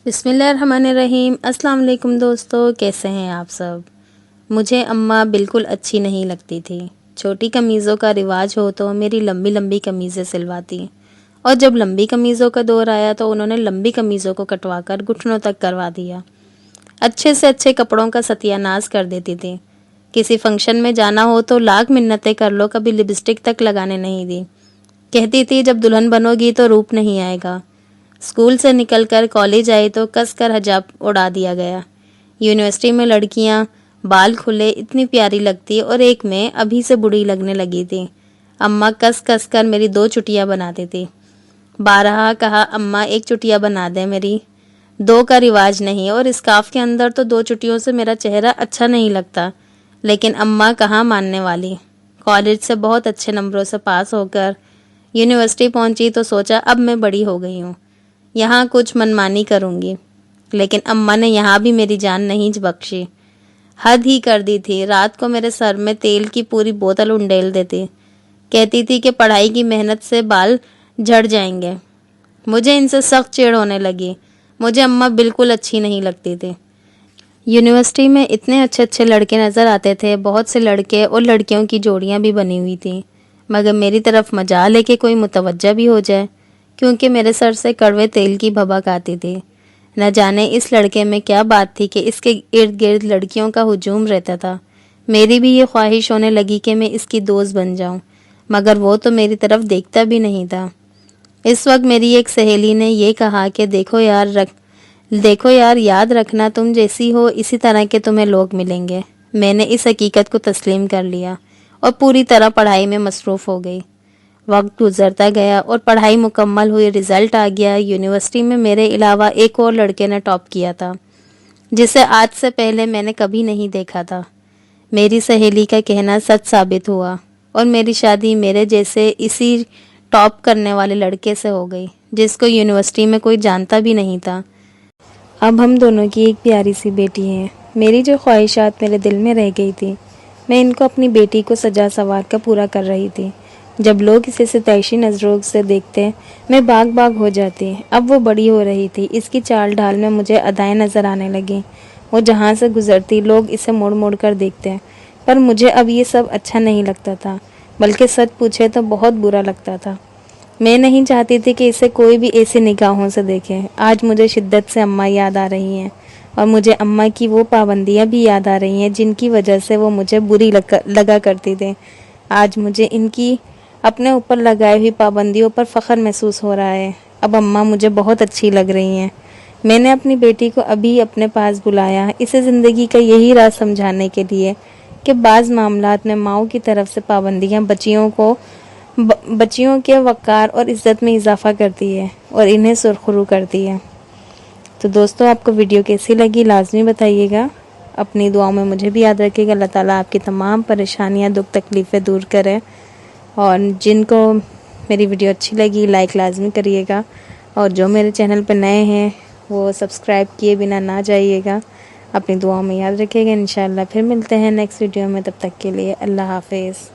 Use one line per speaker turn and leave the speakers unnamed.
بسم اللہ الرحمن الرحیم۔ السلام علیکم دوستو، کیسے ہیں آپ سب؟ مجھے اماں بالکل اچھی نہیں لگتی تھی۔ چھوٹی قمیضوں کا رواج ہو تو میری لمبی لمبی قمیضیں سلواتی، اور جب لمبی قمیضوں کا دور آیا تو انہوں نے لمبی قمیضوں کو کٹوا کر گھٹنوں تک کروا دیا۔ اچھے سے اچھے کپڑوں کا ستیہ ناش کر دیتی تھی۔ کسی فنکشن میں جانا ہو تو لاکھ منتیں کر لو، کبھی لپسٹک تک لگانے نہیں دی۔ کہتی تھی جب دلہن بنو گی تو روپ نہیں آئے گا۔ اسکول سے نکل کر کالج آئی تو کس کر حجاب اڑا دیا گیا۔ یونیورسٹی میں لڑکیاں بال کھلے اتنی پیاری لگتی، اور ایک میں ابھی سے بڑی لگنے لگی تھی۔ اماں کس کس کر میری 2 چٹیاں بناتی تھی۔ بارہا کہا اماں ایک چٹیا بنا دیں، میری 2 کا رواج نہیں، اور اسکارف کے اندر تو 2 چٹیوں سے میرا چہرہ اچھا نہیں لگتا۔ لیکن اماں کہاں ماننے والی۔ کالج سے بہت اچھے نمبروں سے پاس ہو کر یونیورسٹی پہنچی تو سوچا اب میں بڑی ہو گئی ہوں، یہاں کچھ منمانی کروں گی۔ لیکن اماں نے یہاں بھی میری جان نہیں بخشی، حد ہی کر دی تھی۔ رات کو میرے سر میں تیل کی پوری بوتل انڈیل دیتی، کہتی تھی کہ پڑھائی کی محنت سے بال جھڑ جائیں گے۔ مجھے ان سے سخت چڑ ہونے لگی۔ مجھے اماں بالکل اچھی نہیں لگتی تھی۔ یونیورسٹی میں اتنے اچھے اچھے لڑکے نظر آتے تھے، بہت سے لڑکے اور لڑکیوں کی جوڑیاں بھی بنی ہوئی تھیں، مگر میری طرف مجال ہے کہ کوئی متوجہ بھی ہو جائے، کیونکہ میرے سر سے کڑوے تیل کی بھبک آتی تھی۔ نہ جانے اس لڑکے میں کیا بات تھی کہ اس کے ارد گرد لڑکیوں کا ہجوم رہتا تھا۔ میری بھی یہ خواہش ہونے لگی کہ میں اس کی دوست بن جاؤں، مگر وہ تو میری طرف دیکھتا بھی نہیں تھا۔ اس وقت میری ایک سہیلی نے یہ کہا کہ دیکھو یار یاد رکھنا، تم جیسی ہو اسی طرح کے تمہیں لوگ ملیں گے۔ میں نے اس حقیقت کو تسلیم کر لیا اور پوری طرح پڑھائی میں مصروف ہو گئی۔ وقت گزرتا گیا اور پڑھائی مکمل ہوئی، رزلٹ آ گیا۔ یونیورسٹی میں میرے علاوہ ایک اور لڑکے نے ٹاپ کیا تھا، جسے آج سے پہلے میں نے کبھی نہیں دیکھا تھا۔ میری سہیلی کا کہنا سچ ثابت ہوا، اور میری شادی میرے جیسے اسی ٹاپ کرنے والے لڑکے سے ہو گئی، جس کو یونیورسٹی میں کوئی جانتا بھی نہیں تھا۔ اب ہم دونوں کی ایک پیاری سی بیٹی ہے۔ میری جو خواہشات میرے دل میں رہ گئی تھی، میں ان کو اپنی بیٹی کو سجا سنوار کر پورا کر رہی تھی۔ جب لوگ اسے ستائشی نظروں سے دیکھتے میں باغ ہو جاتی۔ اب وہ بڑی ہو رہی تھی، اس کی چال ڈھال میں مجھے ادائیں نظر آنے لگیں۔ وہ جہاں سے گزرتی لوگ اسے موڑ موڑ کر دیکھتے، پر مجھے اب یہ سب اچھا نہیں لگتا تھا، بلکہ سچ پوچھے تو بہت برا لگتا تھا۔ میں نہیں چاہتی تھی کہ اسے کوئی بھی ایسی نگاہوں سے دیکھے۔ آج مجھے شدت سے اماں یاد آ رہی ہیں، اور مجھے اماں کی وہ پابندیاں بھی یاد آ رہی ہیں جن کی وجہ سے وہ مجھے بری لگا کرتی تھی۔ آج مجھے ان کی اپنے اوپر لگائی ہوئی پابندیوں پر فخر محسوس ہو رہا ہے۔ اب اماں مجھے بہت اچھی لگ رہی ہیں۔ میں نے اپنی بیٹی کو ابھی اپنے پاس بلایا، اسے زندگی کا یہی راز سمجھانے کے لیے کہ بعض معاملات میں ماؤں کی طرف سے پابندیاں بچیوں کے وقار اور عزت میں اضافہ کرتی ہے اور انہیں سرخرو کرتی ہے۔ تو دوستو، آپ کو ویڈیو کیسی لگی لازمی بتائیے گا۔ اپنی دعاؤں میں مجھے بھی یاد رکھیے گا۔ اللہ تعالیٰ آپ کی تمام پریشانیاں، دکھ تکلیفیں دور کرے، اور جن کو میری ویڈیو اچھی لگی لائک لازمی کریے گا، اور جو میرے چینل پہ نئے ہیں وہ سبسکرائب کیے بنا نہ جائیے گا۔ اپنی دعاؤں میں یاد رکھیے گا۔ انشاءاللہ پھر ملتے ہیں نیکسٹ ویڈیو میں، تب تک کے لیے اللہ حافظ۔